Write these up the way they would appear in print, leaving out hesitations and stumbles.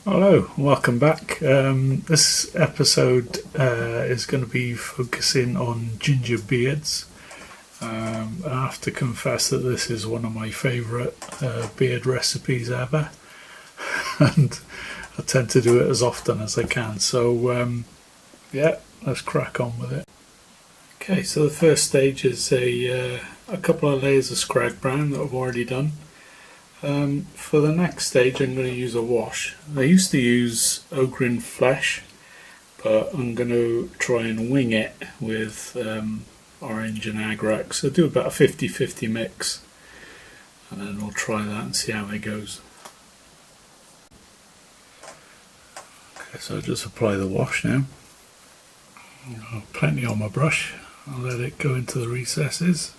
Hello, welcome back. This episode is going to be focusing on ginger beards. I have to confess that this is one of my favourite beard recipes ever, and I tend to do it as often as I can. So, yeah, let's crack on with it. Okay, so the first stage is a couple of layers of scrag brown that I've already done. For the next stage I'm going to use a wash. I used to use ogre flesh, but I'm going to try and wing it with orange and agrax. So do about a 50-50 mix, and then we'll try that and see how it goes. Okay, so I'll just apply the wash now. Plenty on my brush. I'll let it go into the recesses.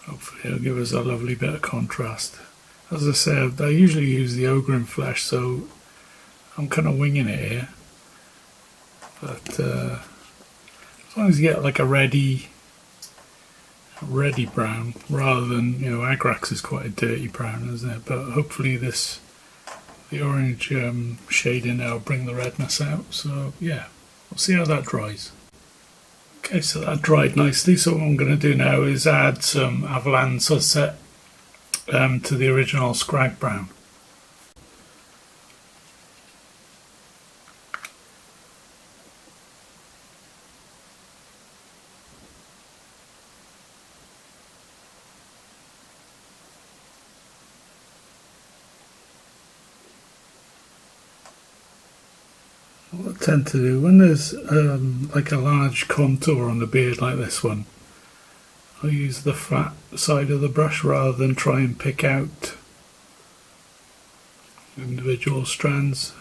Hopefully it'll give us a lovely bit of contrast. As I said, I usually use the ogre flesh, so I'm kind of winging it here. But as long as you get like a ready brown, rather than, agrax is quite a dirty brown, isn't it? But hopefully the orange shading there will bring the redness out. So yeah, we'll see how that dries. Okay, so that dried nicely, so what I'm going to do now is add some Avalan Sunset to the original scrag brown. What I tend to do when there's like a large contour on the beard like this one, I use the flat side of the brush rather than try and pick out individual strands.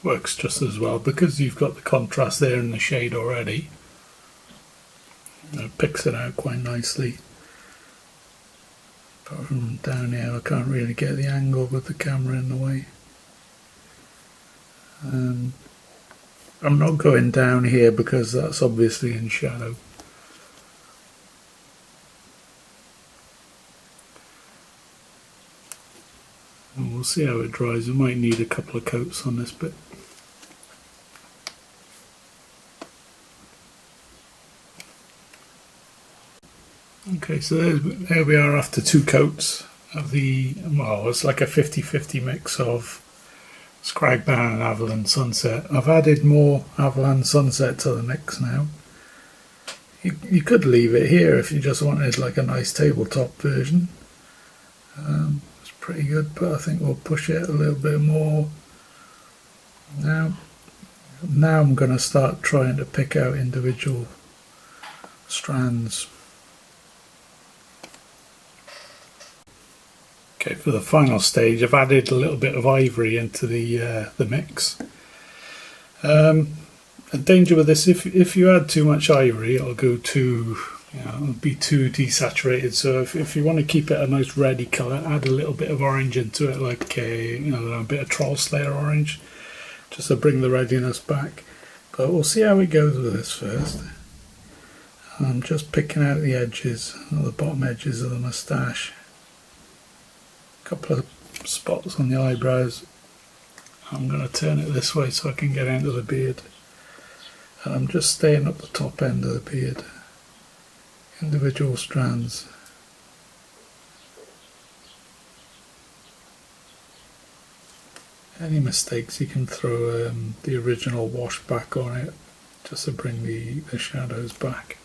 Works just as well because you've got the contrast there in the shade already. It picks it out quite nicely. Apart from down here, I can't really get the angle with the camera in the way. I'm not going down here because that's obviously in shadow. And we'll see how it dries. We might need a couple of coats on this bit. Okay, so there we are after 2 coats of the, well, it's like a 50-50 mix of scrag brown and Avalan Sunset. I've added more Avalan Sunset to the mix now. You could leave it here if you just wanted like a nice tabletop version. It's pretty good, but I think we'll push it a little bit more. Now I'm going to start trying to pick out individual strands. Okay, for the final stage, I've added a little bit of ivory into the mix. The danger with this, if you add too much ivory, it'll go too, it'll be too desaturated. So if you want to keep it a nice reddy colour, add a little bit of orange into it, like a bit of Troll Slayer orange, just to bring the reddiness back. But we'll see how it goes with this first. I'm just picking out the edges, the bottom edges of the moustache. Couple of spots on the eyebrows. I'm going to turn it this way so I can get into the beard, and I'm just staying up the top end of the beard, individual strands. Any mistakes you can throw the original wash back on it just to bring the shadows back.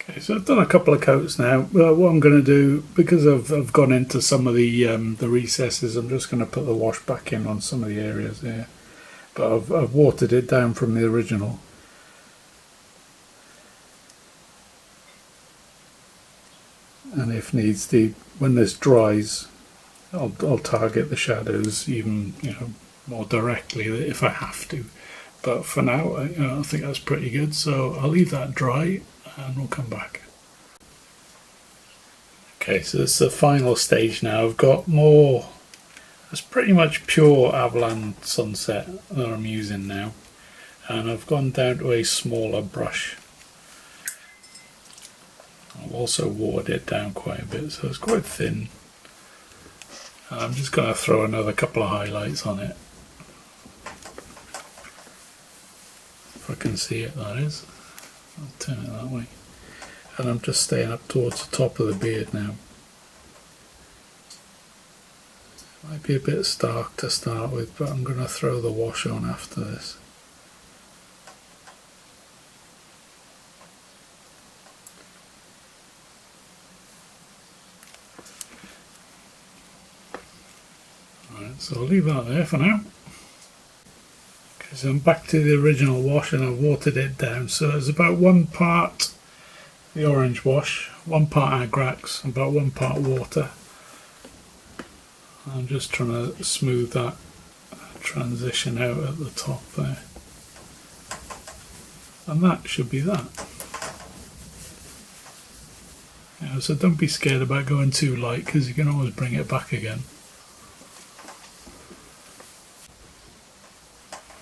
Okay, so I've done a couple of coats now. What I'm going to do, because I've gone into some of the recesses, I'm just going to put the wash back in on some of the areas there. But I've watered it down from the original. And if needs be, when this dries, I'll target the shadows even more directly if I have to. But for now, I think that's pretty good. So I'll leave that dry, and we'll come back. Okay, so it's the final stage now. I've got more, it's pretty much pure Avalan Sunset that I'm using now, and I've gone down to a smaller brush. also watered it down quite a bit, so it's quite thin. And I'm just going to throw another couple of highlights on it. If I can see it, that is. I'll turn it that way. And I'm just staying up towards the top of the beard now. Might be a bit stark to start with, but I'm going to throw the wash on after this. Alright, so I'll leave that there for now. Okay, so I'm back to the original wash and I've watered it down. So there's about 1 part the orange wash, 1 part Agrax, about 1 part water. I'm just trying to smooth that transition out at the top there. And that should be that. Yeah, so don't be scared about going too light, because you can always bring it back again.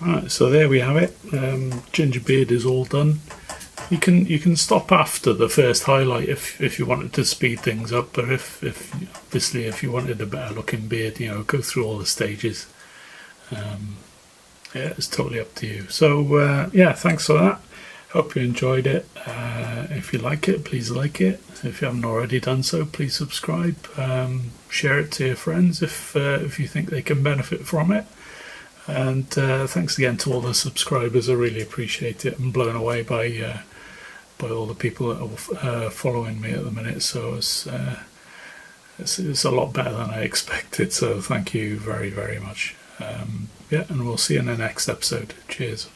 Right, so there we have it. Ginger beard is all done. You can stop after the first highlight if you wanted to speed things up, but if obviously if you wanted a better looking beard, you know, go through all the stages. Yeah, it's totally up to you. So yeah, thanks for that. Hope you enjoyed it. If you like it, please like it. If you haven't already done so, please subscribe. Share it to your friends if you think they can benefit from it. And thanks again to all the subscribers. I really appreciate it. I'm blown away by all the people that are following me at the minute. So it's a lot better than I expected. So thank you very, very much. Yeah, and we'll see you in the next episode. Cheers.